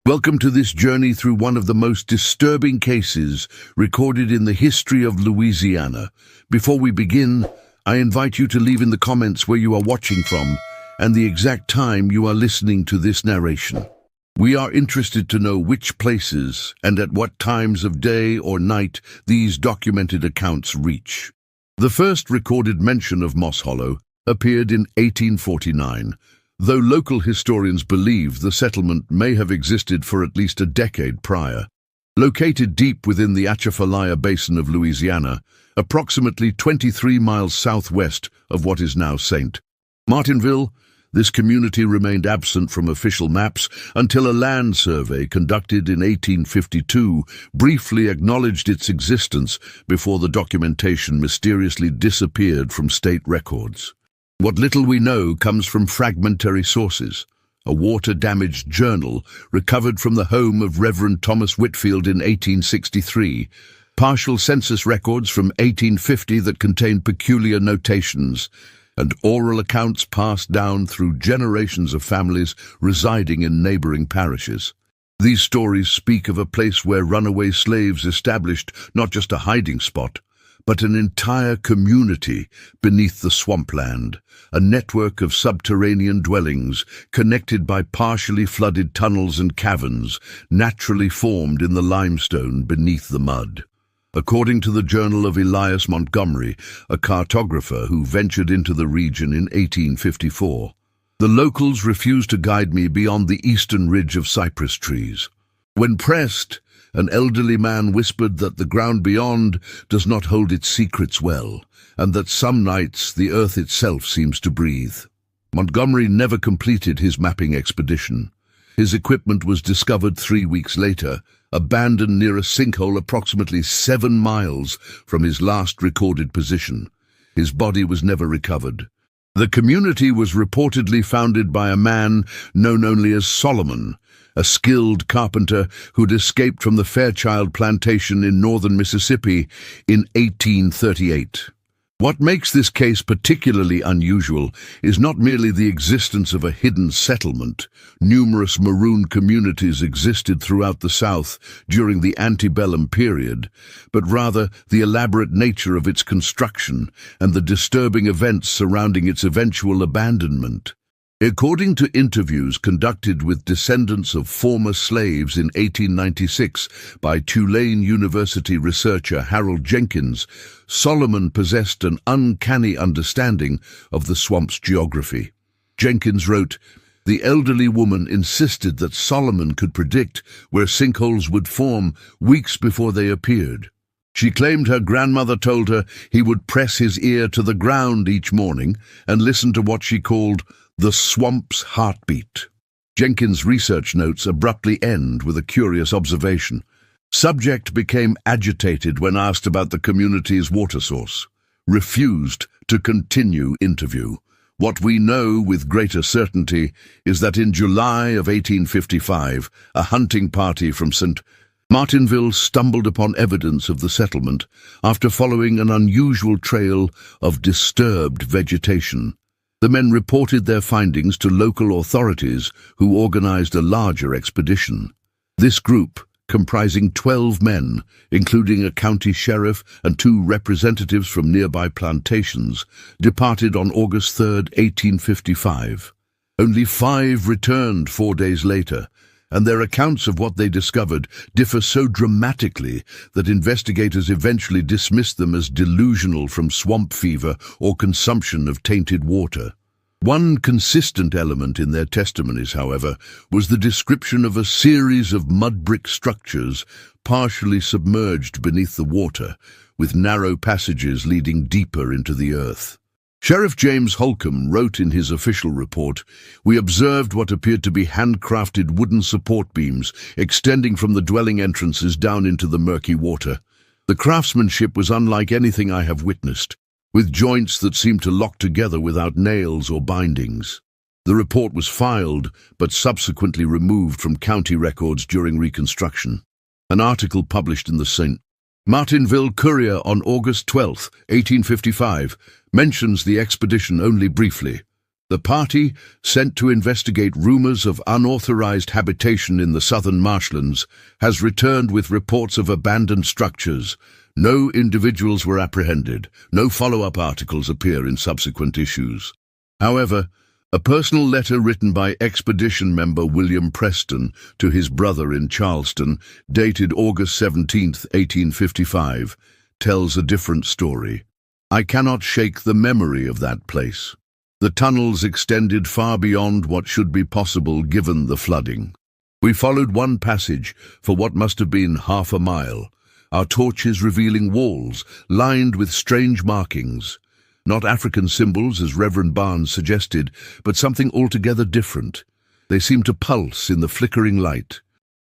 Welcome to this journey through one of the most disturbing cases recorded in the history of Louisiana. Before we begin, I invite you to leave in the comments where you are watching from and the exact time you are listening to this narration. We are interested to know which places and at what times of day or night these documented accounts reach. The first recorded mention of Moss Hollow appeared in 1849, though local historians believe the settlement may have existed for at least a decade prior. Located deep within the Atchafalaya Basin of Louisiana, approximately 23 miles southwest of what is now St. Martinville, this community remained absent from official maps until a land survey conducted in 1852 briefly acknowledged its existence before the documentation mysteriously disappeared from state records. What little we know comes from fragmentary sources. A water-damaged journal recovered from the home of Reverend Thomas Whitfield in 1863, partial census records from 1850 that contain peculiar notations, and oral accounts passed down through generations of families residing in neighboring parishes. These stories speak of a place where runaway slaves established not just a hiding spot, but an entire community beneath the swampland, a network of subterranean dwellings connected by partially flooded tunnels and caverns naturally formed in the limestone beneath the mud. According to the Journal of Elias Montgomery, a cartographer who ventured into the region in 1854, the locals refused to guide me beyond the eastern ridge of cypress trees. When pressed, an elderly man whispered that the ground beyond does not hold its secrets well, and that some nights the earth itself seems to breathe. Montgomery never completed his mapping expedition. His equipment was discovered 3 weeks later, abandoned near a sinkhole approximately 7 miles from his last recorded position. His body was never recovered. The community was reportedly founded by a man known only as Solomon, a skilled carpenter who'd escaped from the Fairchild plantation in northern Mississippi in 1838. What makes this case particularly unusual is not merely the existence of a hidden settlement. Numerous maroon communities existed throughout the South during the antebellum period, but rather the elaborate nature of its construction and the disturbing events surrounding its eventual abandonment. According to interviews conducted with descendants of former slaves in 1896 by Tulane University researcher Harold Jenkins, Solomon possessed an uncanny understanding of the swamp's geography. Jenkins wrote, "The elderly woman insisted that Solomon could predict where sinkholes would form weeks before they appeared. She claimed her grandmother told her he would press his ear to the ground each morning and listen to what she called the swamp's heartbeat." Jenkins' research notes abruptly end with a curious observation. Subject became agitated when asked about the community's water source. Refused to continue interview. What we know with greater certainty is that in July of 1855, a hunting party from St. Martinville stumbled upon evidence of the settlement after following an unusual trail of disturbed vegetation. The men reported their findings to local authorities, who organized a larger expedition. This group, comprising 12 men, including a county sheriff and 2 representatives from nearby plantations, departed on August 3, 1855. Only 5 returned 4 days later, and their accounts of what they discovered differ so dramatically that investigators eventually dismissed them as delusional from swamp fever or consumption of tainted water. One consistent element in their testimonies, however, was the description of a series of mud brick structures partially submerged beneath the water, with narrow passages leading deeper into the earth. Sheriff James Holcomb wrote in his official report, "We observed what appeared to be handcrafted wooden support beams extending from the dwelling entrances down into the murky water. The craftsmanship was unlike anything I have witnessed, with joints that seemed to lock together without nails or bindings." The report was filed, but subsequently removed from county records during Reconstruction. An article published in the St. Martinville Courier on August 12, 1855, mentions the expedition only briefly. The party, sent to investigate rumors of unauthorized habitation in the southern marshlands, has returned with reports of abandoned structures. No individuals were apprehended. No follow-up articles appear in subsequent issues. However, a personal letter written by expedition member William Preston to his brother in Charleston, dated August 17, 1855, tells a different story. I cannot shake the memory of that place. The tunnels extended far beyond what should be possible given the flooding. We followed one passage for what must have been half a mile, our torches revealing walls lined with strange markings. Not African symbols, as Reverend Barnes suggested, but something altogether different. They seemed to pulse in the flickering light.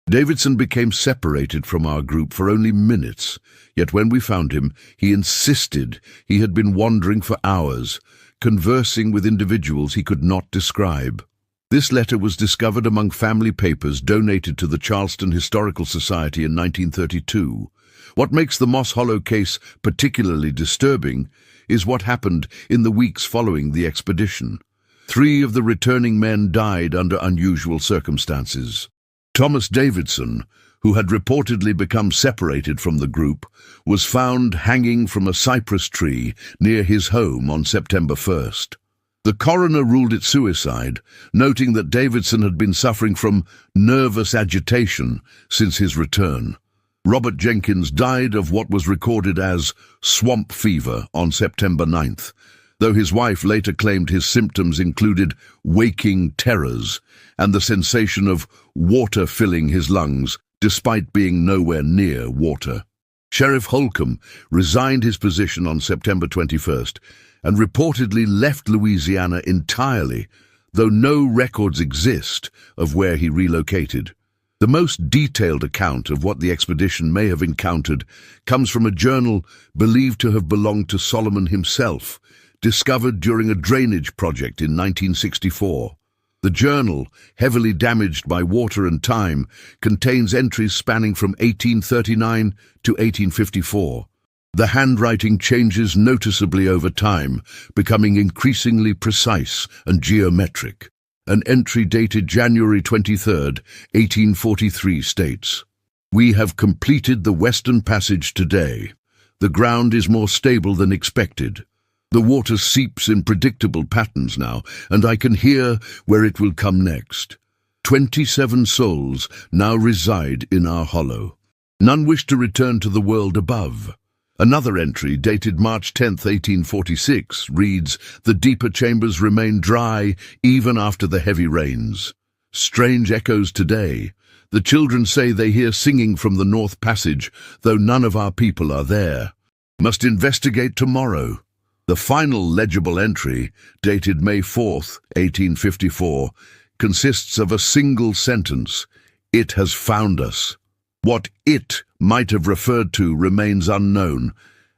Davidson became separated from our group for only minutes, yet when we found him, he insisted he had been wandering for hours, conversing with individuals he could not describe. This letter was discovered among family papers donated to the Charleston Historical Society in 1932. What makes the Moss Hollow case particularly disturbing is what happened in the weeks following the expedition. 3 of the returning men died under unusual circumstances. Thomas Davidson, who had reportedly become separated from the group, was found hanging from a cypress tree near his home on September 1st. The coroner ruled it suicide, noting that Davidson had been suffering from nervous agitation since his return. Robert Jenkins died of what was recorded as swamp fever on September 9th, though his wife later claimed his symptoms included waking terrors and the sensation of water filling his lungs, despite being nowhere near water. Sheriff Holcomb resigned his position on September 21st and reportedly left Louisiana entirely, though no records exist of where he relocated. The most detailed account of what the expedition may have encountered comes from a journal believed to have belonged to Solomon himself, discovered during a drainage project in 1964. The journal, heavily damaged by water and time, contains entries spanning from 1839 to 1854. The handwriting changes noticeably over time, becoming increasingly precise and geometric. An entry dated January 23, 1843 states, "We have completed the Western Passage today. The ground is more stable than expected. The water seeps in predictable patterns now, and I can hear where it will come next. 27 souls now reside in our hollow. None wish to return to the world above." Another entry, dated March 10, 1846, reads, "The deeper chambers remain dry even after the heavy rains. Strange echoes today. The children say they hear singing from the North Passage, though none of our people are there. Must investigate tomorrow." The final legible entry, dated May 4, 1854, consists of a single sentence: "It has found us." What "it" might have referred to remains unknown,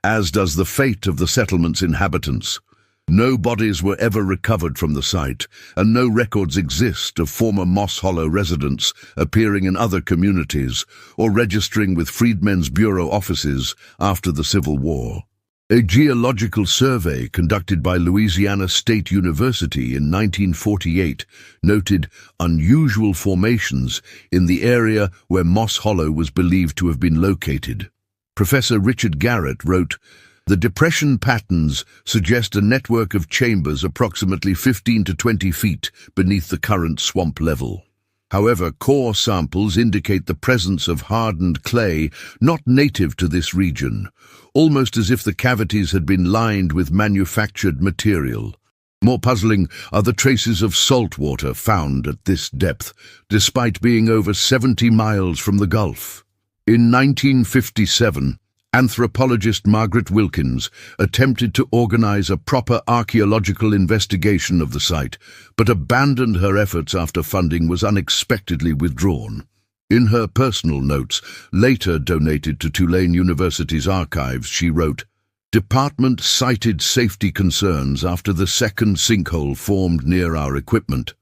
as does the fate of the settlement's inhabitants. No bodies were ever recovered from the site, and no records exist of former Moss Hollow residents appearing in other communities or registering with Freedmen's Bureau offices after the Civil War. A geological survey conducted by Louisiana State University in 1948 noted unusual formations in the area where Moss Hollow was believed to have been located. Professor Richard Garrett wrote, "The depression patterns suggest a network of chambers approximately 15 to 20 feet beneath the current swamp level. However, core samples indicate the presence of hardened clay not native to this region, almost as if the cavities had been lined with manufactured material. More puzzling are the traces of salt water found at this depth, despite being over 70 miles from the Gulf." In 1957, anthropologist Margaret Wilkins attempted to organize a proper archaeological investigation of the site, but abandoned her efforts after funding was unexpectedly withdrawn. In her personal notes, later donated to Tulane University's archives, she wrote, "Department cited safety concerns after the second sinkhole formed near our equipment.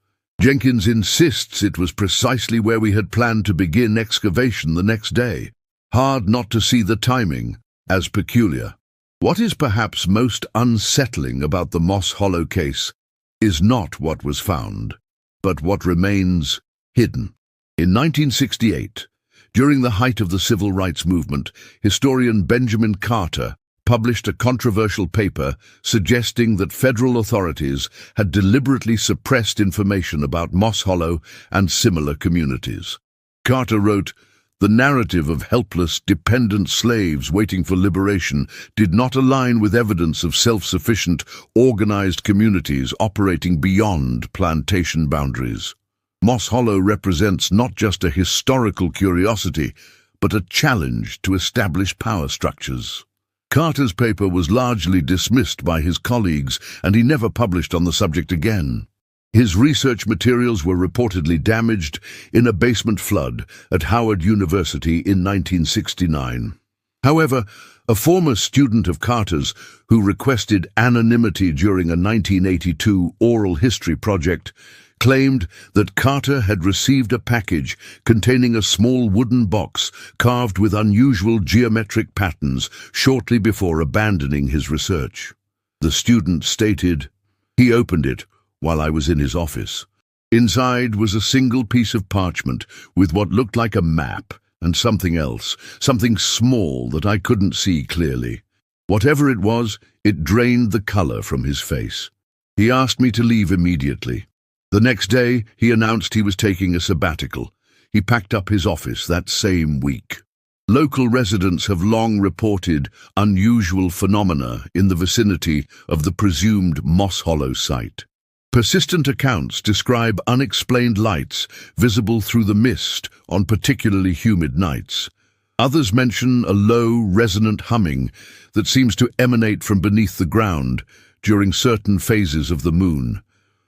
Jenkins insists it was precisely where we had planned to begin excavation the next day. Hard not to see the timing as peculiar." What is perhaps most unsettling about the Moss Hollow case is not what was found, but what remains hidden. In 1968, during the height of the civil rights movement, historian Benjamin Carter published a controversial paper suggesting that federal authorities had deliberately suppressed information about Moss Hollow and similar communities. Carter wrote, "The narrative of helpless, dependent slaves waiting for liberation did not align with evidence of self-sufficient, organized communities operating beyond plantation boundaries. Moss Hollow represents not just a historical curiosity, but a challenge to established power structures." Carter's paper was largely dismissed by his colleagues, and he never published on the subject again. His research materials were reportedly damaged in a basement flood at Howard University in 1969. However, a former student of Carter's who requested anonymity during a 1982 oral history project claimed that Carter had received a package containing a small wooden box carved with unusual geometric patterns shortly before abandoning his research. The student stated, "He opened it while I was in his office. Inside was a single piece of parchment with what looked like a map and something else, something small that I couldn't see clearly. Whatever it was, it drained the color from his face. He asked me to leave immediately. The next day, he announced he was taking a sabbatical. He packed up his office that same week." Local residents have long reported unusual phenomena in the vicinity of the presumed Moss Hollow site. Persistent accounts describe unexplained lights visible through the mist on particularly humid nights. Others mention a low, resonant humming that seems to emanate from beneath the ground during certain phases of the moon.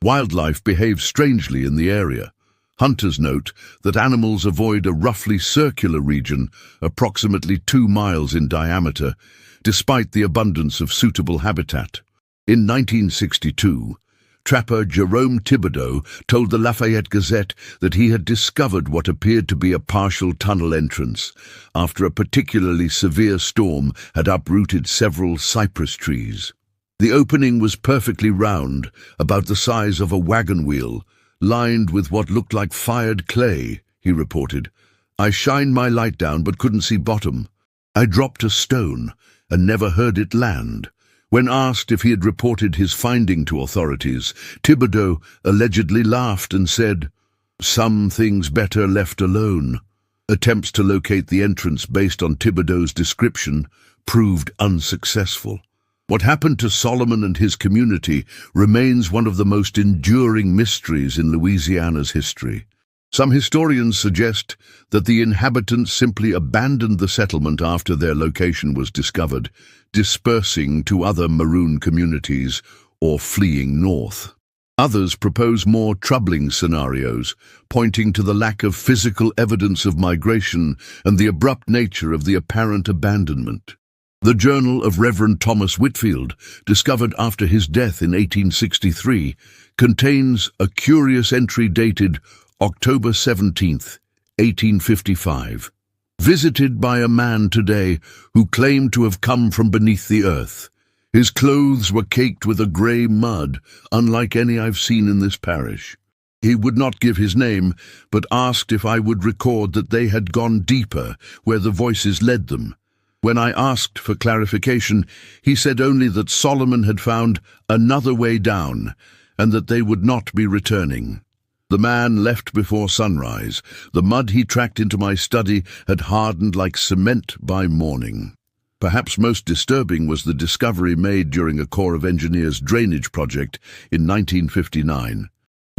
Wildlife behaves strangely in the area. Hunters note that animals avoid a roughly circular region approximately 2 miles in diameter, despite the abundance of suitable habitat. In 1962, trapper Jerome Thibodeau told the Lafayette Gazette that he had discovered what appeared to be a partial tunnel entrance after a particularly severe storm had uprooted several cypress trees. The opening was perfectly round, about the size of a wagon wheel, lined with what looked like fired clay, he reported. "I shined my light down but couldn't see bottom. I dropped a stone and never heard it land." When asked if he had reported his finding to authorities, Thibodeau allegedly laughed and said, "Some things better left alone." Attempts to locate the entrance based on Thibodeau's description proved unsuccessful. What happened to Solomon and his community remains one of the most enduring mysteries in Louisiana's history. Some historians suggest that the inhabitants simply abandoned the settlement after their location was discovered, dispersing to other maroon communities or fleeing north. Others propose more troubling scenarios, pointing to the lack of physical evidence of migration and the abrupt nature of the apparent abandonment. The Journal of Reverend Thomas Whitfield, discovered after his death in 1863, contains a curious entry dated October 17, 1855. "Visited by a man today who claimed to have come from beneath the earth. His clothes were caked with a grey mud, unlike any I've seen in this parish. He would not give his name, but asked if I would record that they had gone deeper where the voices led them. When I asked for clarification, he said only that Solomon had found another way down and that they would not be returning. The man left before sunrise. The mud he tracked into my study had hardened like cement by morning." Perhaps most disturbing was the discovery made during a Corps of Engineers drainage project in 1959.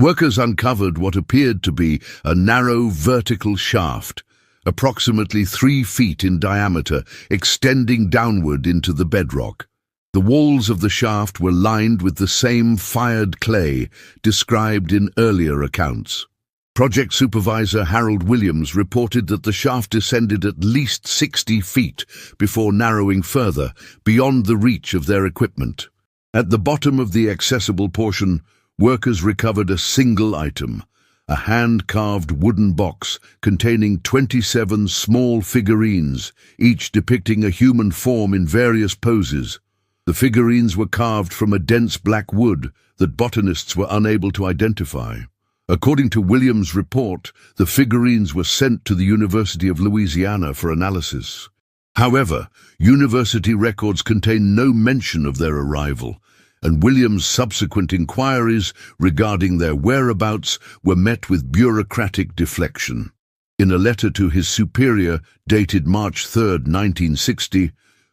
Workers uncovered what appeared to be a narrow vertical shaft, approximately 3 feet in diameter, extending downward into the bedrock. The walls of the shaft were lined with the same fired clay described in earlier accounts. Project supervisor Harold Williams reported that the shaft descended at least 60 feet before narrowing further, beyond the reach of their equipment. At the bottom of the accessible portion, workers recovered a single item, a hand-carved wooden box containing 27 small figurines, each depicting a human form in various poses. The figurines were carved from a dense black wood that botanists were unable to identify. According to Williams' report, the figurines were sent to the University of Louisiana for analysis. However, university records contain no mention of their arrival, and Williams' subsequent inquiries regarding their whereabouts were met with bureaucratic deflection. In a letter to his superior, dated March 3, 1960,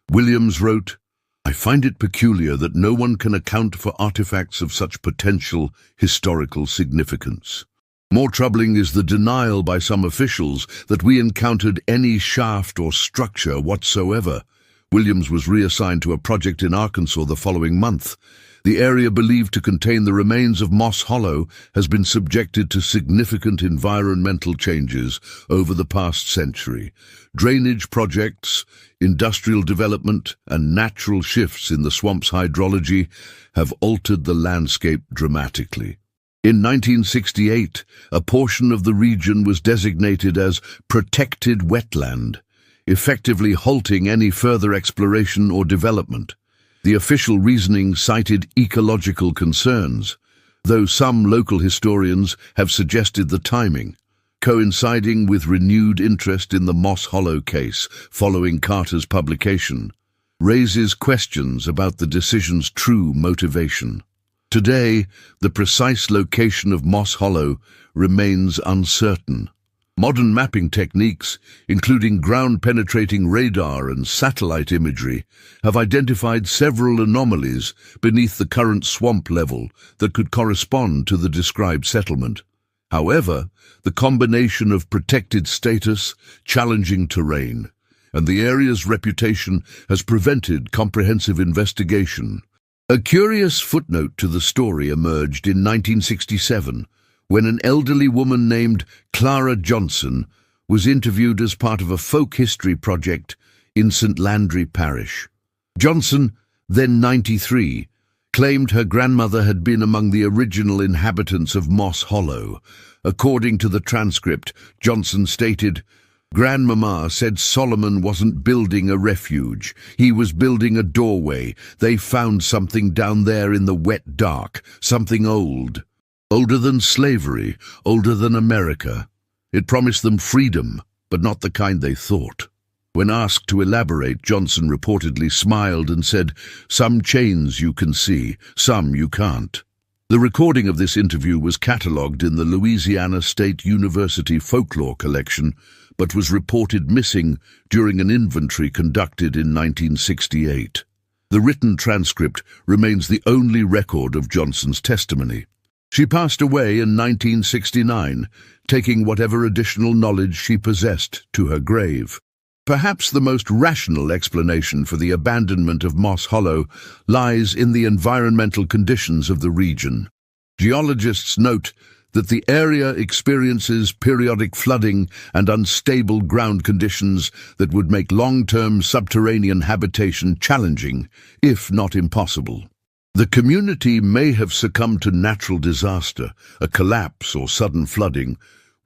Williams wrote, "I find it peculiar that no one can account for artifacts of such potential historical significance. More troubling is the denial by some officials that we encountered any shaft or structure whatsoever." Williams was reassigned to a project in Arkansas the following month. The area believed to contain the remains of Moss Hollow has been subjected to significant environmental changes over the past century. Drainage projects, industrial development, and natural shifts in the swamp's hydrology have altered the landscape dramatically. In 1968, a portion of the region was designated as protected wetland, effectively halting any further exploration or development. The official reasoning cited ecological concerns, though some local historians have suggested the timing, coinciding with renewed interest in the Moss Hollow case following Carter's publication, raises questions about the decision's true motivation. Today, the precise location of Moss Hollow remains uncertain. Modern mapping techniques, including ground-penetrating radar and satellite imagery, have identified several anomalies beneath the current swamp level that could correspond to the described settlement. However, the combination of protected status, challenging terrain, and the area's reputation has prevented comprehensive investigation. A curious footnote to the story emerged in 1967, when an elderly woman named Clara Johnson was interviewed as part of a folk history project in St. Landry Parish. Johnson, then 93, claimed her grandmother had been among the original inhabitants of Moss Hollow. According to the transcript, Johnson stated, "Grandmama said Solomon wasn't building a refuge. He was building a doorway. They found something down there in the wet dark, something old. Older than slavery, older than America. It promised them freedom, but not the kind they thought." When asked to elaborate, Johnson reportedly smiled and said, "Some chains you can see, some you can't." The recording of this interview was catalogued in the Louisiana State University folklore collection, but was reported missing during an inventory conducted in 1968. The written transcript remains the only record of Johnson's testimony. She passed away in 1969, taking whatever additional knowledge she possessed to her grave. Perhaps the most rational explanation for the abandonment of Moss Hollow lies in the environmental conditions of the region. Geologists note that the area experiences periodic flooding and unstable ground conditions that would make long-term subterranean habitation challenging, if not impossible. The community may have succumbed to natural disaster, a collapse or sudden flooding,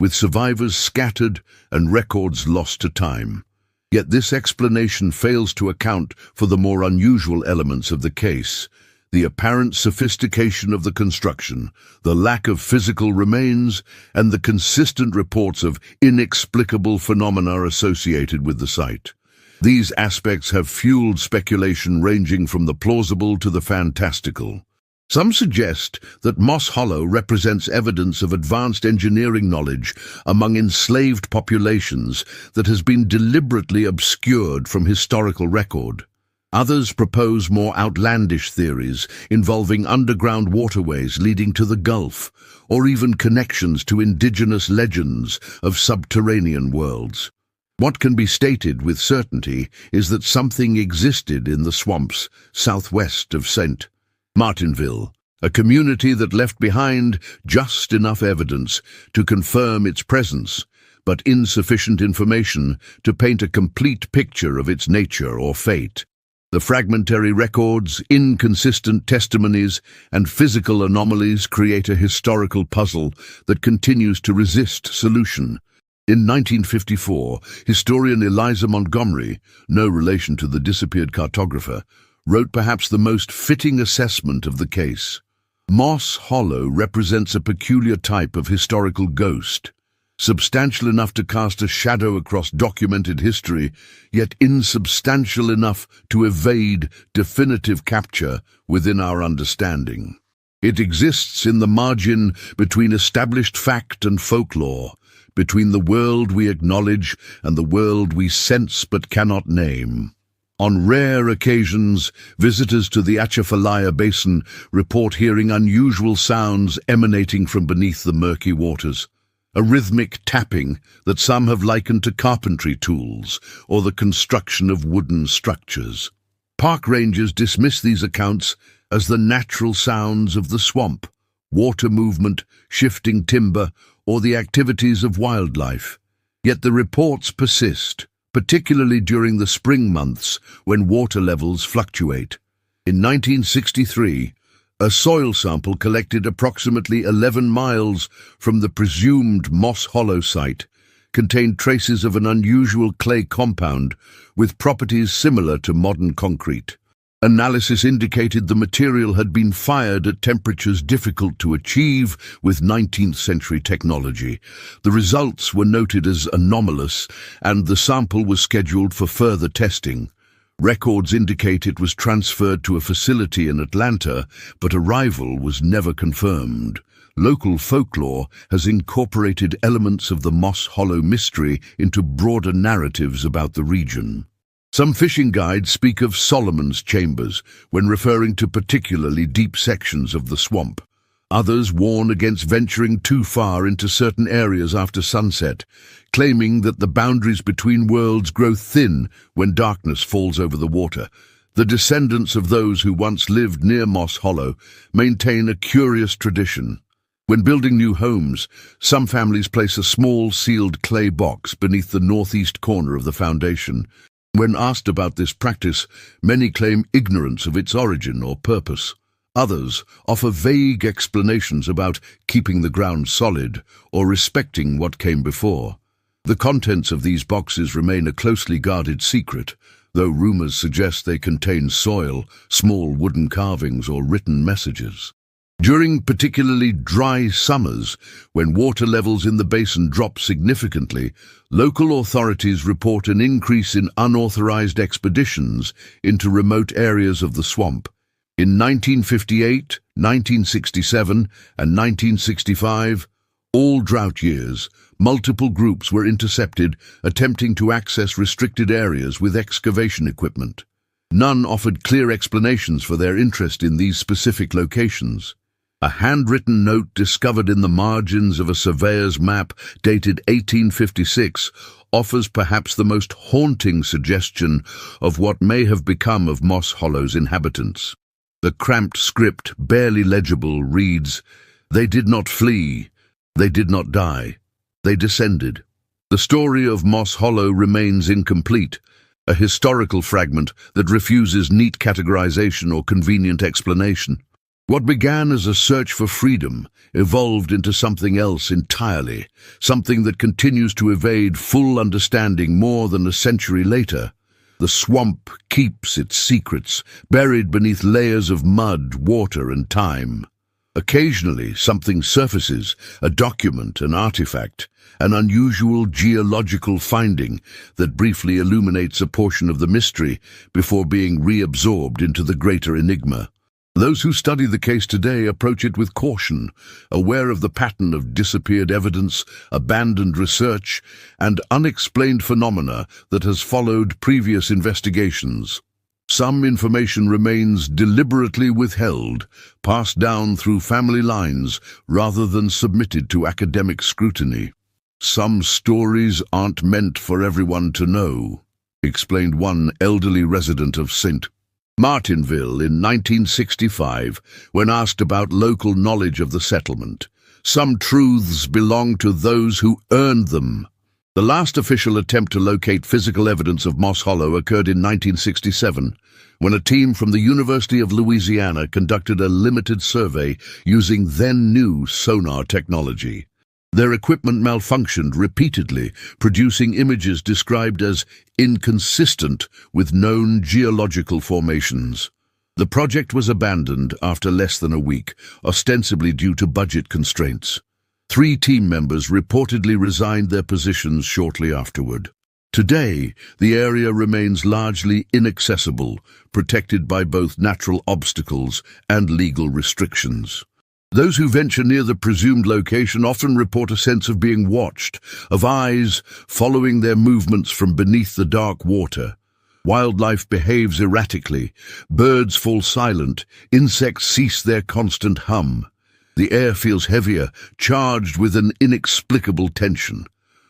with survivors scattered and records lost to time. Yet this explanation fails to account for the more unusual elements of the case: the apparent sophistication of the construction, the lack of physical remains, and the consistent reports of inexplicable phenomena associated with the site. These aspects have fueled speculation ranging from the plausible to the fantastical. Some suggest that Moss Hollow represents evidence of advanced engineering knowledge among enslaved populations that has been deliberately obscured from historical record. Others propose more outlandish theories involving underground waterways leading to the Gulf, or even connections to indigenous legends of subterranean worlds. What can be stated with certainty is that something existed in the swamps southwest of St. Martinville, a community that left behind just enough evidence to confirm its presence, but insufficient information to paint a complete picture of its nature or fate. The fragmentary records, inconsistent testimonies, and physical anomalies create a historical puzzle that continues to resist solution. In 1954, historian Eliza Montgomery, no relation to the disappeared cartographer, wrote perhaps the most fitting assessment of the case. Moss Hollow represents a peculiar type of historical ghost, substantial enough to cast a shadow across documented history, yet insubstantial enough to evade definitive capture within our understanding. It exists in the margin between established fact and folklore, between the world we acknowledge and the world we sense but cannot name. On rare occasions, visitors to the Atchafalaya Basin report hearing unusual sounds emanating from beneath the murky waters, a rhythmic tapping that some have likened to carpentry tools or the construction of wooden structures. Park rangers dismiss these accounts as the natural sounds of the swamp, water movement, shifting timber, or the activities of wildlife. Yet the reports persist, particularly during the spring months when water levels fluctuate. In 1963, a soil sample collected approximately 11 miles from the presumed Moss Hollow site contained traces of an unusual clay compound with properties similar to modern concrete. Analysis indicated the material had been fired at temperatures difficult to achieve with 19th-century technology. The results were noted as anomalous, and the sample was scheduled for further testing. Records indicate it was transferred to a facility in Atlanta, but arrival was never confirmed. Local folklore has incorporated elements of the Moss Hollow mystery into broader narratives about the region. Some fishing guides speak of Solomon's Chambers when referring to particularly deep sections of the swamp. Others warn against venturing too far into certain areas after sunset, claiming that the boundaries between worlds grow thin when darkness falls over the water. The descendants of those who once lived near Moss Hollow maintain a curious tradition. When building new homes, some families place a small sealed clay box beneath the northeast corner of the foundation. When asked about this practice, many claim ignorance of its origin or purpose. Others offer vague explanations about keeping the ground solid or respecting what came before. The contents of these boxes remain a closely guarded secret, though rumors suggest they contain soil, small wooden carvings, or written messages. During particularly dry summers, when water levels in the basin drop significantly, local authorities report an increase in unauthorized expeditions into remote areas of the swamp. In 1958, 1967, and 1965, all drought years, multiple groups were intercepted attempting to access restricted areas with excavation equipment. None offered clear explanations for their interest in these specific locations. A handwritten note discovered in the margins of a surveyor's map dated 1856 offers perhaps the most haunting suggestion of what may have become of Moss Hollow's inhabitants. The cramped script, barely legible, reads, "They did not flee, they did not die, they descended." The story of Moss Hollow remains incomplete, a historical fragment that refuses neat categorization or convenient explanation. What began as a search for freedom evolved into something else entirely, something that continues to evade full understanding more than a century later. The swamp keeps its secrets, buried beneath layers of mud, water, and time. Occasionally, something surfaces, a document, an artifact, an unusual geological finding that briefly illuminates a portion of the mystery before being reabsorbed into the greater enigma. Those who study the case today approach it with caution, aware of the pattern of disappeared evidence, abandoned research, and unexplained phenomena that has followed previous investigations. Some information remains deliberately withheld, passed down through family lines rather than submitted to academic scrutiny. "Some stories aren't meant for everyone to know," explained one elderly resident of St. Martinville in 1965 when asked about local knowledge of the settlement. "Some truths belong to those who earned them." The last official attempt to locate physical evidence of Moss Hollow occurred in 1967, when a team from the University of Louisiana conducted a limited survey using then-new sonar technology. Their equipment malfunctioned repeatedly, producing images described as inconsistent with known geological formations. The project was abandoned after less than a week, ostensibly due to budget constraints. 3 team members reportedly resigned their positions shortly afterward. Today, the area remains largely inaccessible, protected by both natural obstacles and legal restrictions. Those who venture near the presumed location often report a sense of being watched, of eyes following their movements from beneath the dark water. Wildlife behaves erratically, birds fall silent, insects cease their constant hum. The air feels heavier, charged with an inexplicable tension.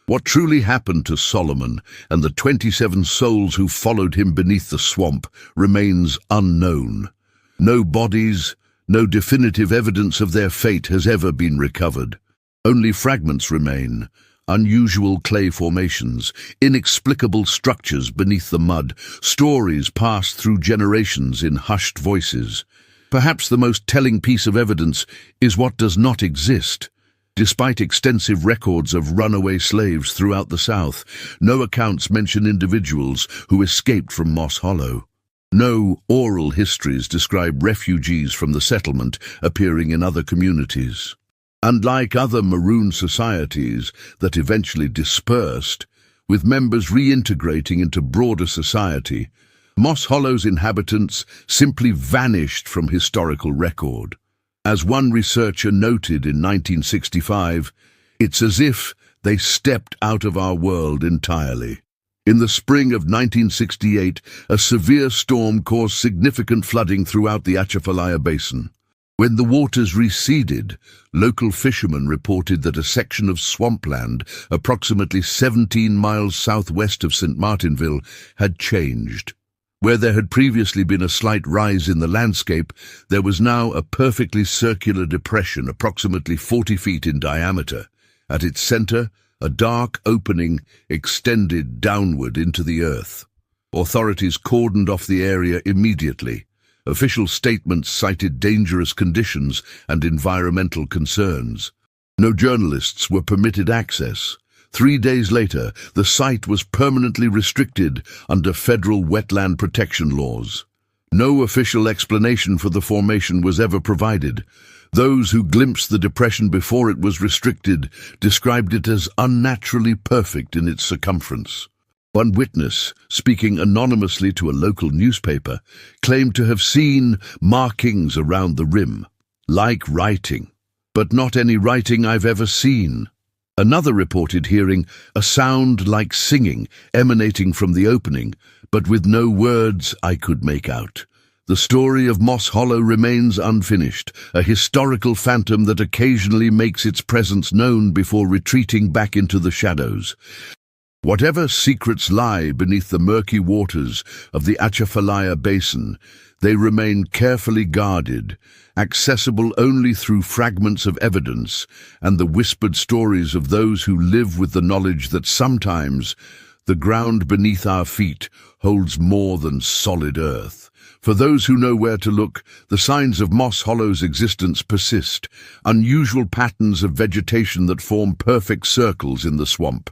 What truly happened to Solomon and the 27 souls who followed him beneath the swamp remains unknown. No bodies, no definitive evidence of their fate has ever been recovered. Only fragments remain. Unusual clay formations, inexplicable structures beneath the mud, stories passed through generations in hushed voices. Perhaps the most telling piece of evidence is what does not exist. Despite extensive records of runaway slaves throughout the South, no accounts mention individuals who escaped from Moss Hollow. No oral histories describe refugees from the settlement appearing in other communities. Unlike other maroon societies that eventually dispersed, with members reintegrating into broader society, Moss Hollow's inhabitants simply vanished from historical record. As one researcher noted in 1965, it's as if they stepped out of our world entirely. In the spring of 1968, a severe storm caused significant flooding throughout the Atchafalaya Basin. When the waters receded, local fishermen reported that a section of swampland, approximately 17 miles southwest of St. Martinville, had changed. Where there had previously been a slight rise in the landscape, there was now a perfectly circular depression approximately 40 feet in diameter. At its center, a dark opening extended downward into the earth. Authorities cordoned off the area immediately. Official statements cited dangerous conditions and environmental concerns. No journalists were permitted access. 3 days later, the site was permanently restricted under federal wetland protection laws. No official explanation for the formation was ever provided. Those who glimpsed the depression before it was restricted described it as unnaturally perfect in its circumference. One witness, speaking anonymously to a local newspaper, claimed to have seen markings around the rim, like writing, but not any writing I've ever seen. Another reported hearing a sound like singing emanating from the opening, but with no words I could make out. The story of Moss Hollow remains unfinished, a historical phantom that occasionally makes its presence known before retreating back into the shadows. Whatever secrets lie beneath the murky waters of the Atchafalaya Basin, they remain carefully guarded, accessible only through fragments of evidence and the whispered stories of those who live with the knowledge that sometimes the ground beneath our feet holds more than solid earth. For those who know where to look, the signs of Moss Hollow's existence persist, unusual patterns of vegetation that form perfect circles in the swamp,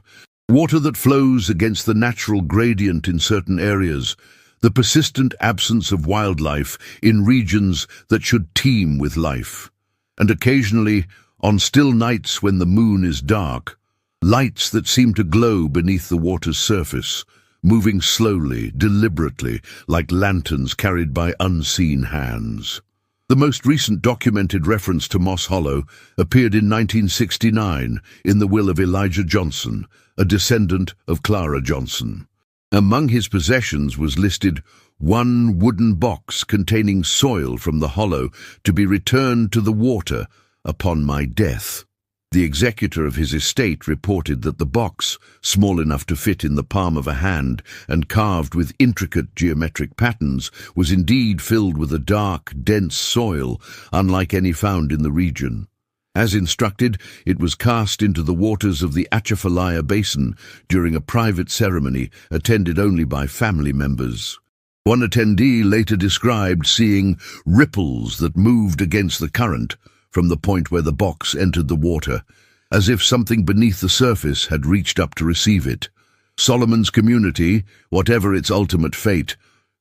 water that flows against the natural gradient in certain areas, the persistent absence of wildlife in regions that should teem with life. And occasionally, on still nights when the moon is dark, lights that seem to glow beneath the water's surface, moving slowly, deliberately, like lanterns carried by unseen hands. The most recent documented reference to Moss Hollow appeared in 1969 in the will of Elijah Johnson, a descendant of Clara Johnson. Among his possessions was listed one wooden box containing soil from the hollow to be returned to the water upon my death. The executor of his estate reported that the box, small enough to fit in the palm of a hand and carved with intricate geometric patterns, was indeed filled with a dark, dense soil, unlike any found in the region. As instructed, it was cast into the waters of the Atchafalaya Basin during a private ceremony attended only by family members. One attendee later described seeing ripples that moved against the current from the point where the box entered the water, as if something beneath the surface had reached up to receive it. Solomon's community, whatever its ultimate fate,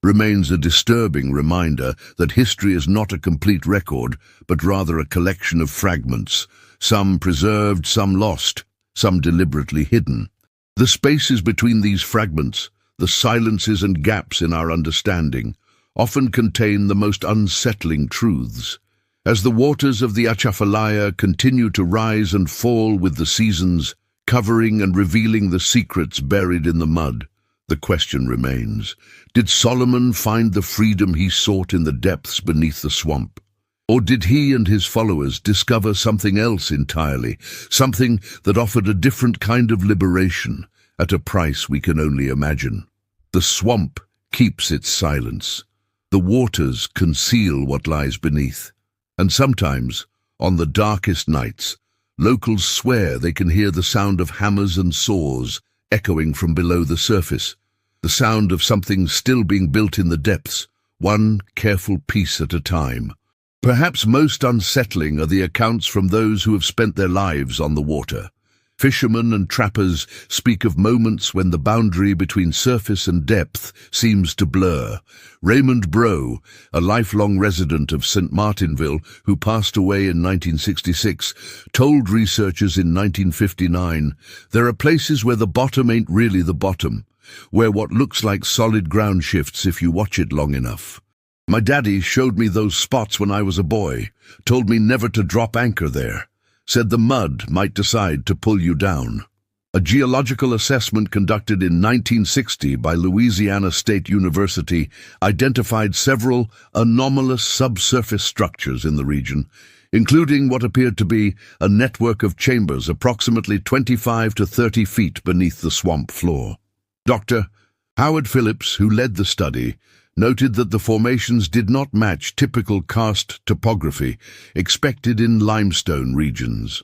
remains a disturbing reminder that history is not a complete record, but rather a collection of fragments, some preserved, some lost, some deliberately hidden. The spaces between these fragments, the silences and gaps in our understanding, often contain the most unsettling truths. As the waters of the Atchafalaya continue to rise and fall with the seasons, covering and revealing the secrets buried in the mud, the question remains, did Solomon find the freedom he sought in the depths beneath the swamp? Or did he and his followers discover something else entirely, something that offered a different kind of liberation, at a price we can only imagine? The swamp keeps its silence. The waters conceal what lies beneath. And sometimes, on the darkest nights, locals swear they can hear the sound of hammers and saws echoing from below the surface, the sound of something still being built in the depths, one careful piece at a time. Perhaps most unsettling are the accounts from those who have spent their lives on the water. Fishermen and trappers speak of moments when the boundary between surface and depth seems to blur. Raymond Brough, a lifelong resident of St. Martinville who passed away in 1966, told researchers in 1959, "There are places where the bottom ain't really the bottom, where what looks like solid ground shifts if you watch it long enough. My daddy showed me those spots when I was a boy, told me never to drop anchor there. Said the mud might decide to pull you down." A geological assessment conducted in 1960 by Louisiana State University identified several anomalous subsurface structures in the region, including what appeared to be a network of chambers approximately 25 to 30 feet beneath the swamp floor. Dr. Howard Phillips, who led the study, noted that the formations did not match typical karst topography expected in limestone regions.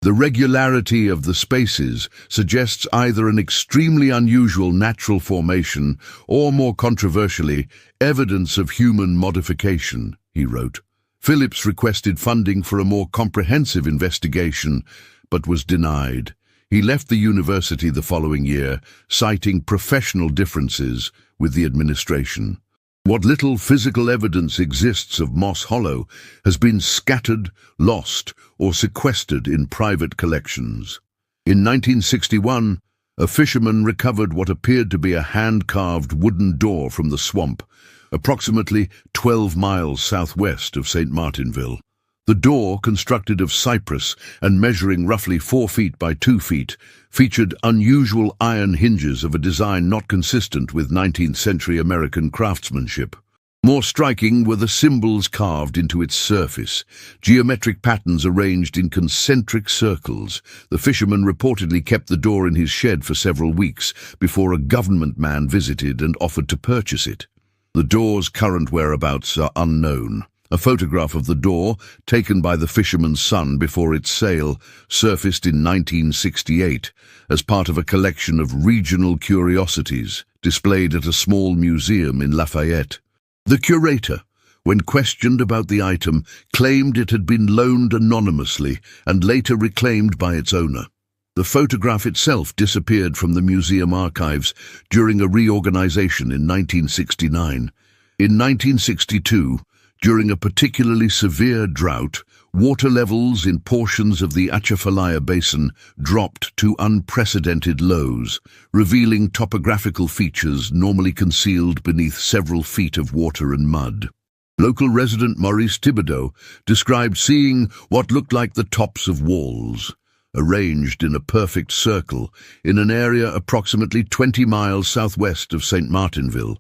The regularity of the spaces suggests either an extremely unusual natural formation or, more controversially, evidence of human modification, he wrote. Phillips requested funding for a more comprehensive investigation, but was denied. He left the university the following year, citing professional differences with the administration. What little physical evidence exists of Moss Hollow has been scattered, lost, or sequestered in private collections. In 1961, a fisherman recovered what appeared to be a hand-carved wooden door from the swamp, approximately 12 miles southwest of St. Martinville. The door, constructed of cypress and measuring roughly 4 feet by 2 feet, featured unusual iron hinges of a design not consistent with 19th century American craftsmanship. More striking were the symbols carved into its surface, geometric patterns arranged in concentric circles. The fisherman reportedly kept the door in his shed for several weeks before a government man visited and offered to purchase it. The door's current whereabouts are unknown. A photograph of the door, taken by the fisherman's son before its sale, surfaced in 1968 as part of a collection of regional curiosities displayed at a small museum in Lafayette. The curator, when questioned about the item, claimed it had been loaned anonymously and later reclaimed by its owner. The photograph itself disappeared from the museum archives during a reorganization in 1969. In 1962, during a particularly severe drought, water levels in portions of the Atchafalaya Basin dropped to unprecedented lows, revealing topographical features normally concealed beneath several feet of water and mud. Local resident Maurice Thibodeau described seeing what looked like the tops of walls, arranged in a perfect circle in an area approximately 20 miles southwest of St. Martinville.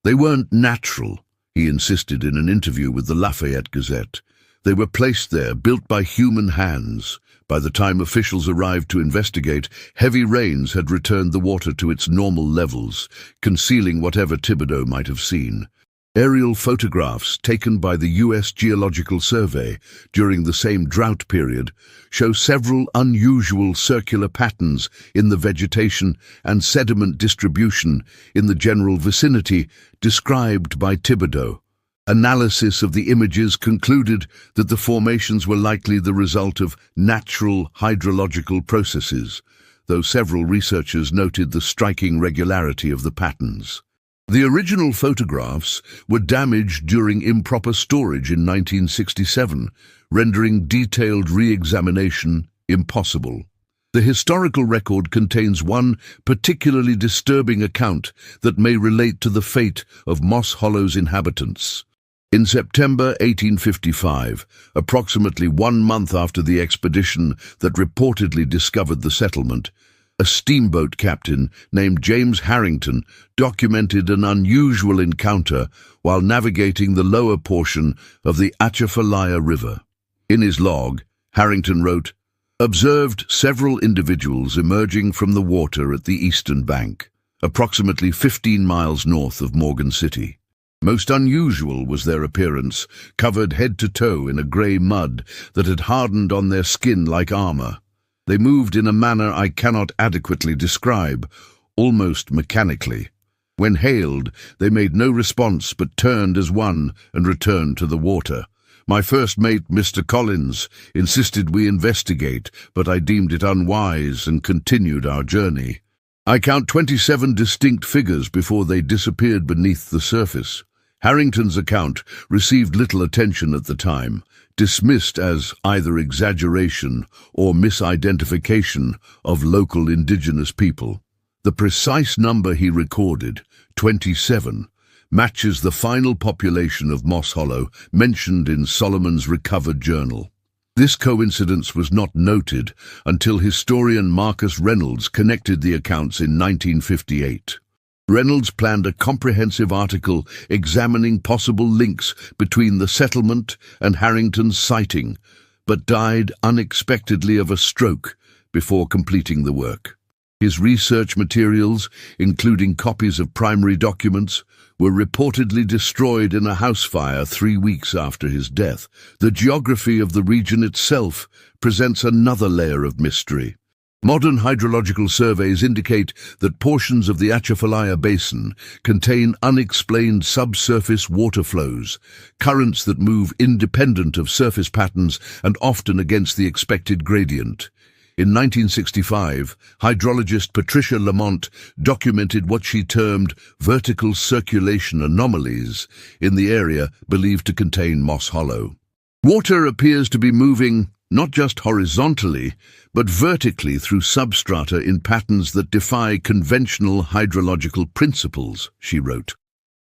They weren't natural, he insisted in an interview with the Lafayette Gazette. They were placed there, built by human hands. By the time officials arrived to investigate, heavy rains had returned the water to its normal levels, concealing whatever Thibodeau might have seen. Aerial photographs taken by the U.S. Geological Survey during the same drought period show several unusual circular patterns in the vegetation and sediment distribution in the general vicinity described by Thibodeau. Analysis of the images concluded that the formations were likely the result of natural hydrological processes, though several researchers noted the striking regularity of the patterns. The original photographs were damaged during improper storage in 1967, rendering detailed re-examination impossible. The historical record contains one particularly disturbing account that may relate to the fate of Moss Hollow's inhabitants. In September 1855, approximately 1 month after the expedition that reportedly discovered the settlement, a steamboat captain named James Harrington documented an unusual encounter while navigating the lower portion of the Atchafalaya River. In his log, Harrington wrote, "Observed several individuals emerging from the water at the eastern bank, approximately 15 miles north of Morgan City. Most unusual was their appearance, covered head to toe in a grey mud that had hardened on their skin like armor. They moved in a manner I cannot adequately describe, almost mechanically. When hailed, they made no response but turned as one and returned to the water. My first mate, Mr. Collins, insisted we investigate, but I deemed it unwise and continued our journey. I count 27 distinct figures before they disappeared beneath the surface." Harrington's account received little attention at the time, dismissed as either exaggeration or misidentification of local indigenous people. The precise number he recorded, 27, matches the final population of Moss Hollow mentioned in Solomon's recovered journal. This coincidence was not noted until historian Marcus Reynolds connected the accounts in 1958. Reynolds planned a comprehensive article examining possible links between the settlement and Harrington's sighting, but died unexpectedly of a stroke before completing the work. His research materials, including copies of primary documents, were reportedly destroyed in a house fire 3 weeks after his death. The geography of the region itself presents another layer of mystery. Modern hydrological surveys indicate that portions of the Atchafalaya Basin contain unexplained subsurface water flows, currents that move independent of surface patterns and often against the expected gradient. In 1965, hydrologist Patricia Lamont documented what she termed vertical circulation anomalies in the area believed to contain Moss Hollow. Water appears to be moving not just horizontally, but vertically through substrata in patterns that defy conventional hydrological principles, she wrote.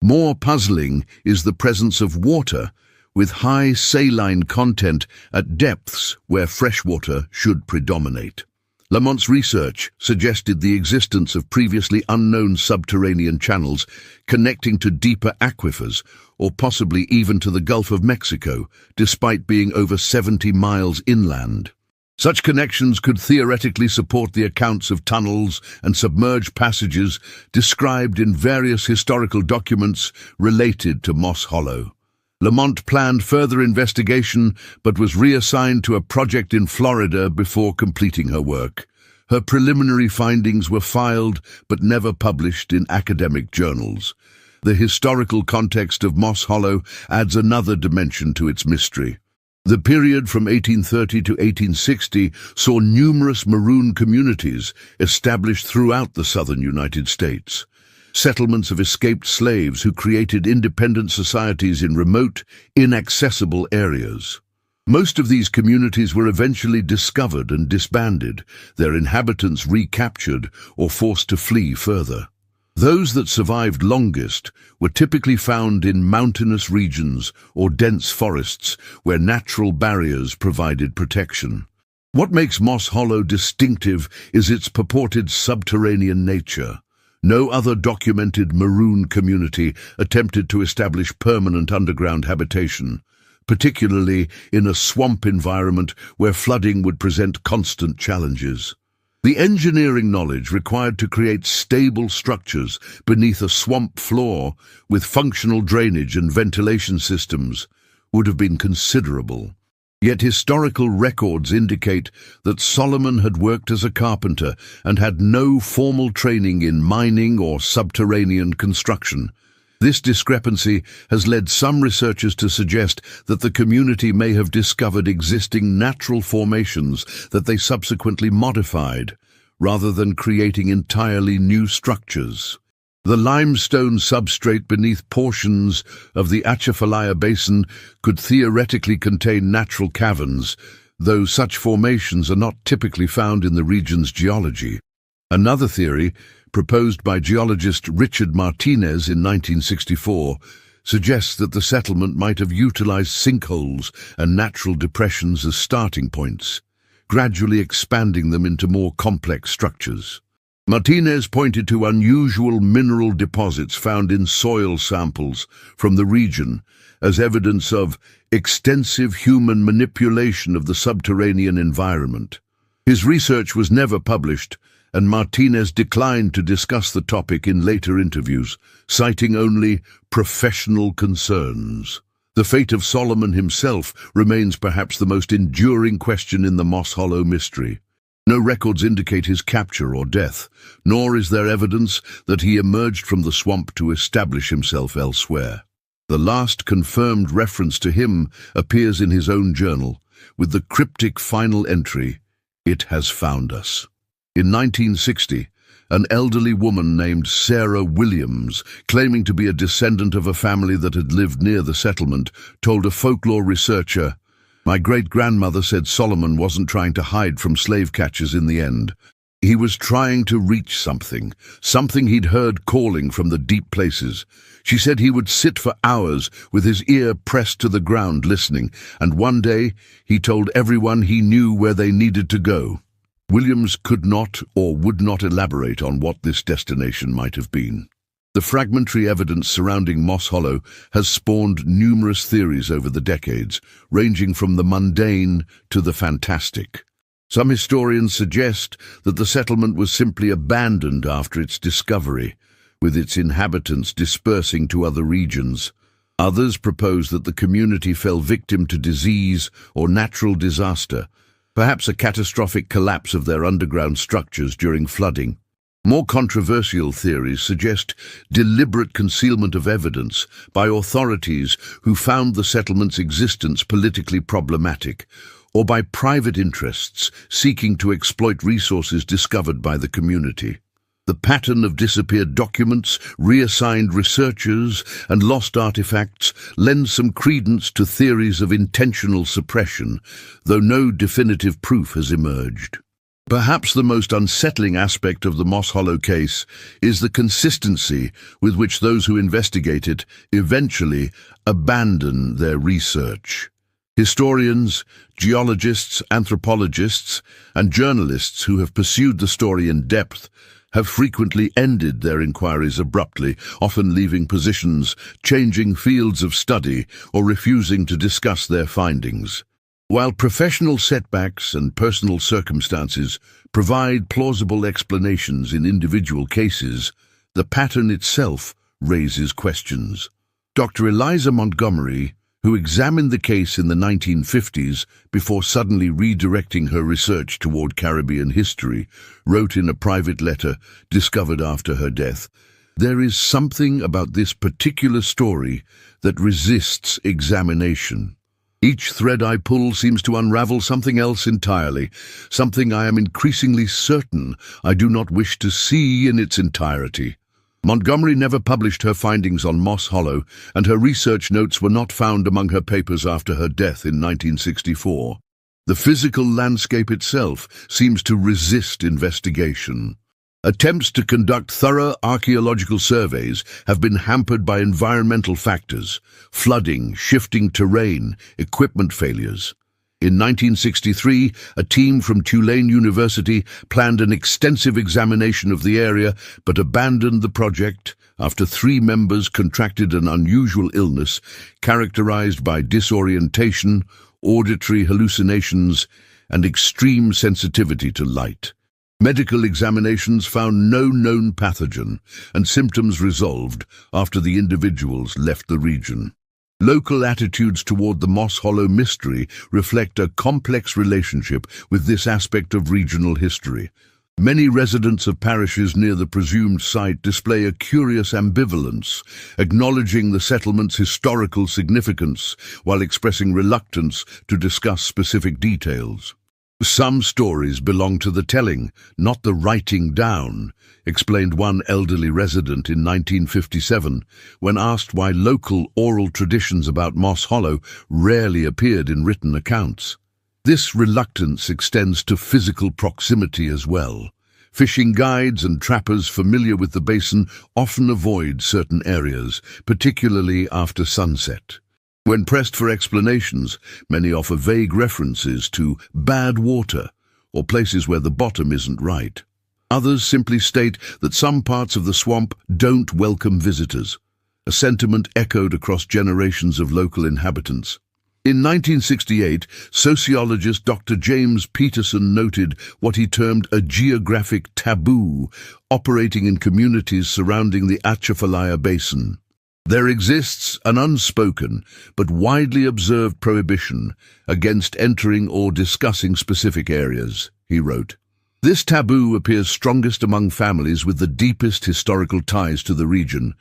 More puzzling is the presence of water with high saline content at depths where freshwater should predominate. Lamont's research suggested the existence of previously unknown subterranean channels connecting to deeper aquifers, or possibly even to the Gulf of Mexico, despite being over 70 miles inland. Such connections could theoretically support the accounts of tunnels and submerged passages described in various historical documents related to Moss Hollow. Lamont planned further investigation but was reassigned to a project in Florida before completing her work. Her preliminary findings were filed but never published in academic journals. The historical context of Moss Hollow adds another dimension to its mystery. The period from 1830 to 1860 saw numerous maroon communities established throughout the southern United States. Settlements of escaped slaves who created independent societies in remote, inaccessible areas. Most of these communities were eventually discovered and disbanded, their inhabitants recaptured or forced to flee further. Those that survived longest were typically found in mountainous regions or dense forests where natural barriers provided protection. What makes Moss Hollow distinctive is its purported subterranean nature. No other documented maroon community attempted to establish permanent underground habitation, particularly in a swamp environment where flooding would present constant challenges. The engineering knowledge required to create stable structures beneath a swamp floor with functional drainage and ventilation systems would have been considerable. Yet historical records indicate that Solomon had worked as a carpenter and had no formal training in mining or subterranean construction. This discrepancy has led some researchers to suggest that the community may have discovered existing natural formations that they subsequently modified, rather than creating entirely new structures. The limestone substrate beneath portions of the Atchafalaya Basin could theoretically contain natural caverns, though such formations are not typically found in the region's geology. Another theory, proposed by geologist Richard Martinez in 1964, suggests that the settlement might have utilized sinkholes and natural depressions as starting points, gradually expanding them into more complex structures. Martinez pointed to unusual mineral deposits found in soil samples from the region as evidence of extensive human manipulation of the subterranean environment. His research was never published, and Martinez declined to discuss the topic in later interviews, citing only professional concerns. The fate of Solomon himself remains perhaps the most enduring question in the Moss Hollow mystery. No records indicate his capture or death, nor is there evidence that he emerged from the swamp to establish himself elsewhere. The last confirmed reference to him appears in his own journal, with the cryptic final entry, "It has found us." In 1960, an elderly woman named Sarah Williams, claiming to be a descendant of a family that had lived near the settlement, told a folklore researcher, "My great-grandmother said Solomon wasn't trying to hide from slave catchers in the end. He was trying to reach something he'd heard calling from the deep places. She said he would sit for hours with his ear pressed to the ground listening, and one day he told everyone he knew where they needed to go." Williams could not or would not elaborate on what this destination might have been. The fragmentary evidence surrounding Moss Hollow has spawned numerous theories over the decades, ranging from the mundane to the fantastic. Some historians suggest that the settlement was simply abandoned after its discovery, with its inhabitants dispersing to other regions. Others propose that the community fell victim to disease or natural disaster, perhaps a catastrophic collapse of their underground structures during flooding. More controversial theories suggest deliberate concealment of evidence by authorities who found the settlement's existence politically problematic, or by private interests seeking to exploit resources discovered by the community. The pattern of disappeared documents, reassigned researchers, and lost artifacts lends some credence to theories of intentional suppression, though no definitive proof has emerged. Perhaps the most unsettling aspect of the Moss Hollow case is the consistency with which those who investigate it eventually abandon their research. Historians, geologists, anthropologists, and journalists who have pursued the story in depth have frequently ended their inquiries abruptly, often leaving positions, changing fields of study, or refusing to discuss their findings. While professional setbacks and personal circumstances provide plausible explanations in individual cases, the pattern itself raises questions. Dr. Eliza Montgomery, who examined the case in the 1950s before suddenly redirecting her research toward Caribbean history, wrote in a private letter discovered after her death, "There is something about this particular story that resists examination. Each thread I pull seems to unravel something else entirely, something I am increasingly certain I do not wish to see in its entirety." Montgomery never published her findings on Moss Hollow, and her research notes were not found among her papers after her death in 1964. The physical landscape itself seems to resist investigation. Attempts to conduct thorough archaeological surveys have been hampered by environmental factors, flooding, shifting terrain, equipment failures. In 1963, a team from Tulane University planned an extensive examination of the area but abandoned the project after 3 members contracted an unusual illness characterized by disorientation, auditory hallucinations, and extreme sensitivity to light. Medical examinations found no known pathogen, and symptoms resolved after the individuals left the region. Local attitudes toward the Moss Hollow mystery reflect a complex relationship with this aspect of regional history. Many residents of parishes near the presumed site display a curious ambivalence, acknowledging the settlement's historical significance while expressing reluctance to discuss specific details. Some stories belong to the telling, not the writing down, explained one elderly resident in 1957 when asked why local oral traditions about Moss Hollow rarely appeared in written accounts. This reluctance extends to physical proximity as well. Fishing guides and trappers familiar with the basin often avoid certain areas, particularly after sunset. When pressed for explanations, many offer vague references to bad water or places where the bottom isn't right. Others simply state that some parts of the swamp don't welcome visitors, a sentiment echoed across generations of local inhabitants. In 1968, sociologist Dr. James Peterson noted what he termed a geographic taboo operating in communities surrounding the Atchafalaya Basin. There exists an unspoken but widely observed prohibition against entering or discussing specific areas, he wrote. This taboo appears strongest among families with the deepest historical ties to the region,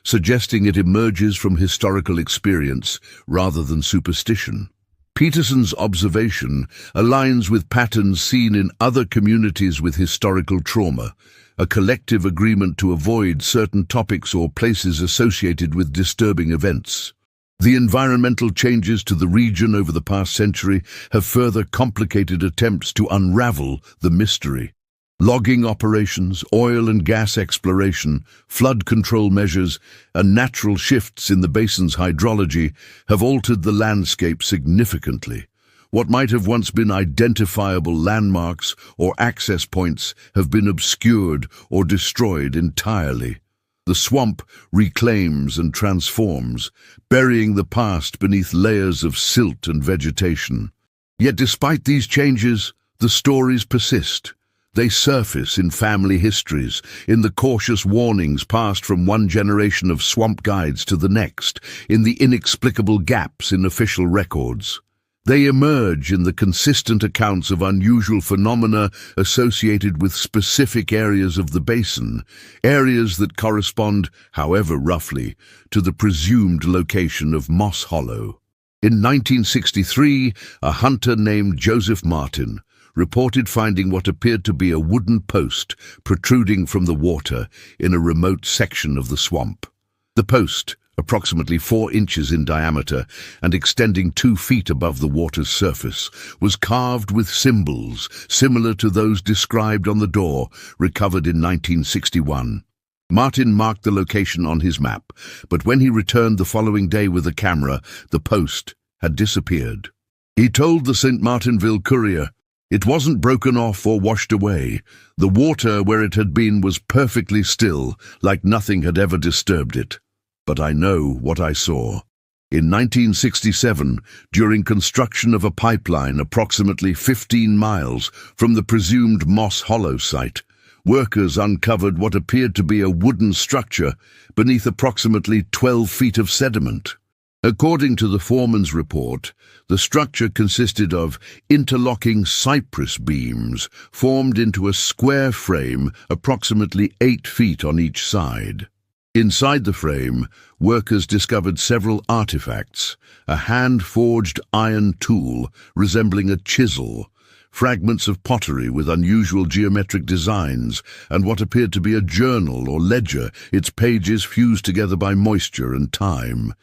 suggesting it emerges from historical experience rather than superstition. Peterson's observation aligns with patterns seen in other communities with historical trauma, a collective agreement to avoid certain topics or places associated with disturbing events. The environmental changes to the region over the past century have further complicated attempts to unravel the mystery. Logging operations, oil and gas exploration, flood control measures, and natural shifts in the basin's hydrology have altered the landscape significantly. What might have once been identifiable landmarks or access points have been obscured or destroyed entirely. The swamp reclaims and transforms, burying the past beneath layers of silt and vegetation. Yet despite these changes, the stories persist. They surface in family histories, in the cautious warnings passed from one generation of swamp guides to the next, in the inexplicable gaps in official records. They emerge in the consistent accounts of unusual phenomena associated with specific areas of the basin, areas that correspond, however roughly, to the presumed location of Moss Hollow. In 1963, a hunter named Joseph Martin reported finding what appeared to be a wooden post protruding from the water in a remote section of the swamp. The post, approximately 4 inches in diameter and extending 2 feet above the water's surface, was carved with symbols similar to those described on the door, recovered in 1961. Martin marked the location on his map, but when he returned the following day with a camera, the post had disappeared. He told the St. Martinville Courier, "It wasn't broken off or washed away. The water where it had been was perfectly still, like nothing had ever disturbed it. But I know what I saw." In 1967, during construction of a pipeline approximately 15 miles from the presumed Moss Hollow site, workers uncovered what appeared to be a wooden structure beneath approximately 12 feet of sediment. According to the foreman's report, the structure consisted of interlocking cypress beams formed into a square frame approximately 8 feet on each side. Inside the frame, workers discovered several artifacts: a hand-forged iron tool resembling a chisel, fragments of pottery with unusual geometric designs, and what appeared to be a journal or ledger, its pages fused together by moisture and time.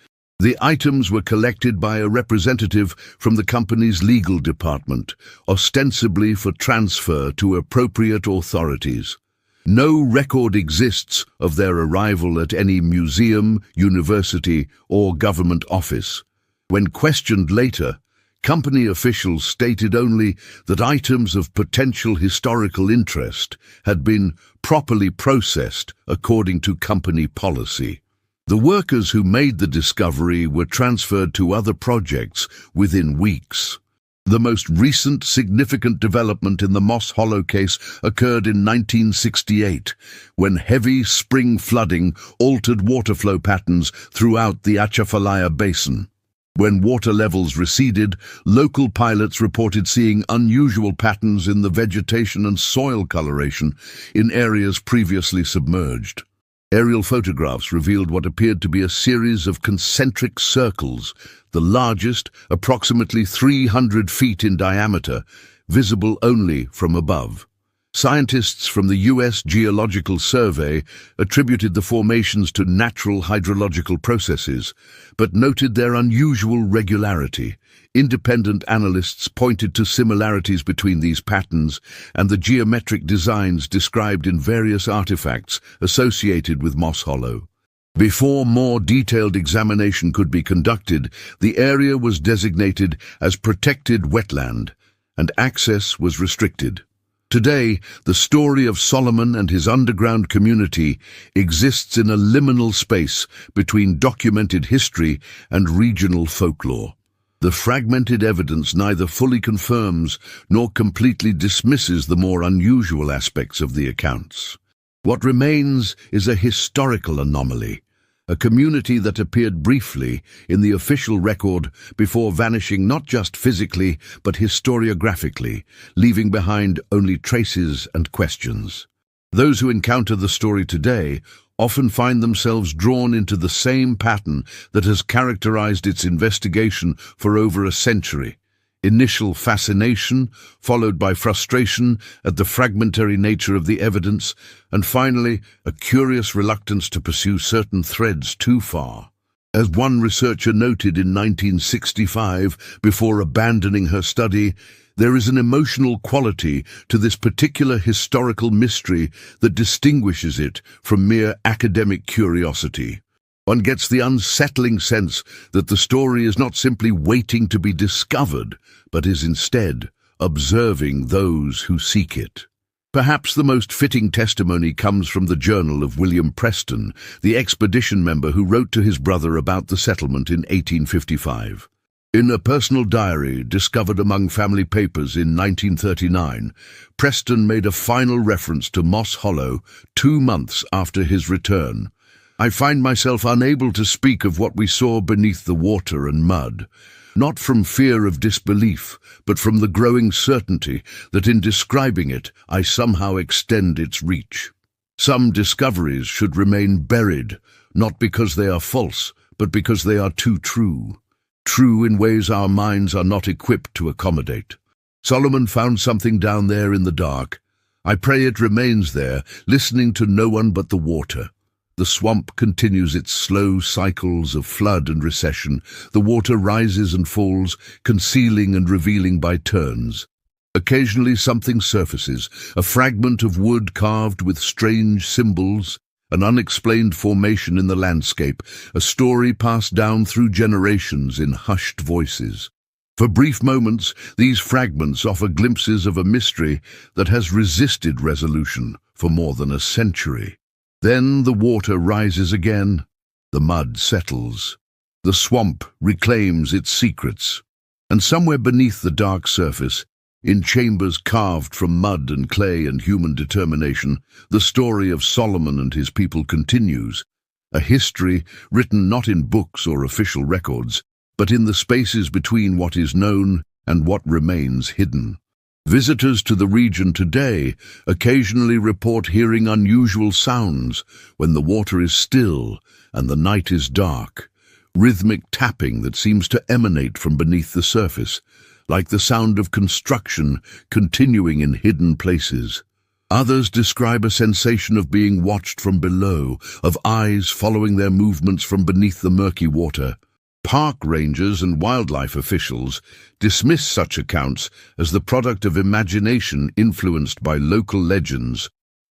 The items were collected by a representative from the company's legal department, ostensibly for transfer to appropriate authorities. No record exists of their arrival at any museum, university, or government office. When questioned later, company officials stated only that items of potential historical interest had been properly processed according to company policy. The workers who made the discovery were transferred to other projects within weeks. The most recent significant development in the Moss Hollow case occurred in 1968, when heavy spring flooding altered water flow patterns throughout the Atchafalaya Basin. When water levels receded, local pilots reported seeing unusual patterns in the vegetation and soil coloration in areas previously submerged. Aerial photographs revealed what appeared to be a series of concentric circles, the largest, approximately 300 feet in diameter, visible only from above. Scientists from the U.S. Geological Survey attributed the formations to natural hydrological processes, but noted their unusual regularity. Independent analysts pointed to similarities between these patterns and the geometric designs described in various artifacts associated with Moss Hollow. Before more detailed examination could be conducted, the area was designated as protected wetland, and access was restricted. Today, the story of Solomon and his underground community exists in a liminal space between documented history and regional folklore. The fragmented evidence neither fully confirms nor completely dismisses the more unusual aspects of the accounts. What remains is a historical anomaly, a community that appeared briefly in the official record before vanishing not just physically but historiographically, leaving behind only traces and questions. Those who encounter the story today often find themselves drawn into the same pattern that has characterized its investigation for over a century. Initial fascination, followed by frustration at the fragmentary nature of the evidence, and finally, a curious reluctance to pursue certain threads too far. As one researcher noted in 1965, before abandoning her study, there is an emotional quality to this particular historical mystery that distinguishes it from mere academic curiosity. One gets the unsettling sense that the story is not simply waiting to be discovered, but is instead observing those who seek it. Perhaps the most fitting testimony comes from the journal of William Preston, the expedition member who wrote to his brother about the settlement in 1855. In a personal diary discovered among family papers in 1939, Preston made a final reference to Moss Hollow 2 months after his return. I find myself unable to speak of what we saw beneath the water and mud, not from fear of disbelief, but from the growing certainty that in describing it, I somehow extend its reach. Some discoveries should remain buried, not because they are false, but because they are too true. True in ways our minds are not equipped to accommodate. Solomon found something down there in the dark. I pray it remains there, listening to no one but the water. The swamp continues its slow cycles of flood and recession. The water rises and falls, concealing and revealing by turns. Occasionally something surfaces, a fragment of wood carved with strange symbols, an unexplained formation in the landscape, a story passed down through generations in hushed voices. For brief moments, these fragments offer glimpses of a mystery that has resisted resolution for more than a century. Then the water rises again, the mud settles, the swamp reclaims its secrets, and somewhere beneath the dark surface, in chambers carved from mud and clay and human determination, the story of Solomon and his people continues, a history written not in books or official records, but in the spaces between what is known and what remains hidden. Visitors to the region today occasionally report hearing unusual sounds when the water is still and the night is dark, rhythmic tapping that seems to emanate from beneath the surface, like the sound of construction continuing in hidden places. Others describe a sensation of being watched from below, of eyes following their movements from beneath the murky water. Park rangers and wildlife officials dismiss such accounts as the product of imagination influenced by local legends,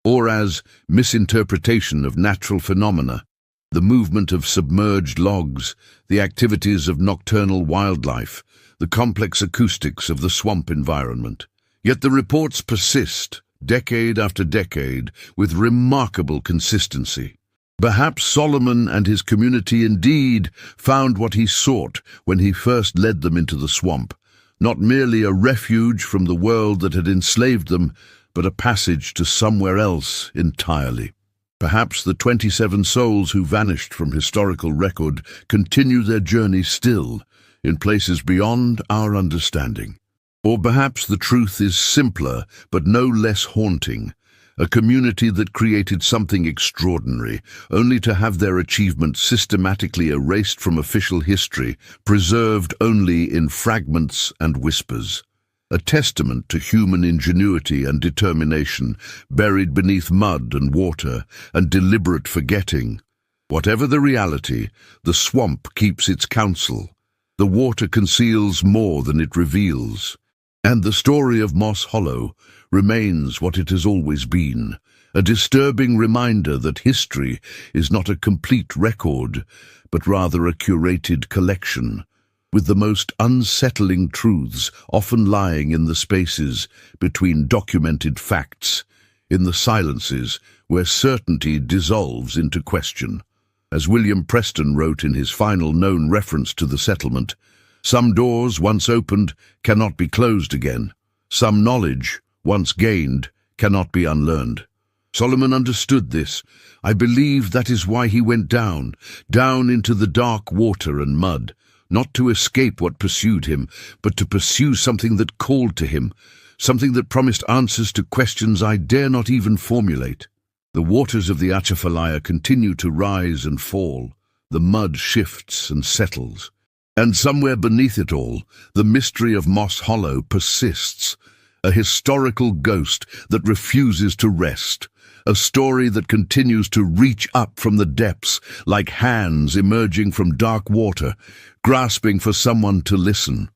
or as misinterpretation of natural phenomena, the movement of submerged logs, the activities of nocturnal wildlife, the complex acoustics of the swamp environment. Yet the reports persist, decade after decade, with remarkable consistency. Perhaps Solomon and his community indeed found what he sought when he first led them into the swamp, not merely a refuge from the world that had enslaved them, but a passage to somewhere else entirely. Perhaps the 27 souls who vanished from historical record continue their journey still, in places beyond our understanding. Or perhaps the truth is simpler, but no less haunting. A community that created something extraordinary, only to have their achievements systematically erased from official history, preserved only in fragments and whispers. a testament to human ingenuity and determination, buried beneath mud and water and deliberate forgetting. Whatever the reality, the swamp keeps its counsel. The water conceals more than it reveals. And the story of Moss Hollow remains what it has always been, a disturbing reminder that history is not a complete record, but rather a curated collection, with the most unsettling truths often lying in the spaces between documented facts, in the silences where certainty dissolves into question. As William Preston wrote in his final known reference to the settlement, some doors once opened cannot be closed again. Some knowledge, once gained, cannot be unlearned. Solomon understood this. I believe that is why he went down into the dark water and mud, not to escape what pursued him, but to pursue something that called to him, something that promised answers to questions I dare not even formulate. The waters of the Atchafalaya continue to rise and fall. The mud shifts and settles. And somewhere beneath it all, the mystery of Moss Hollow persists, a historical ghost that refuses to rest, a story that continues to reach up from the depths like hands emerging from dark water, grasping for someone to listen.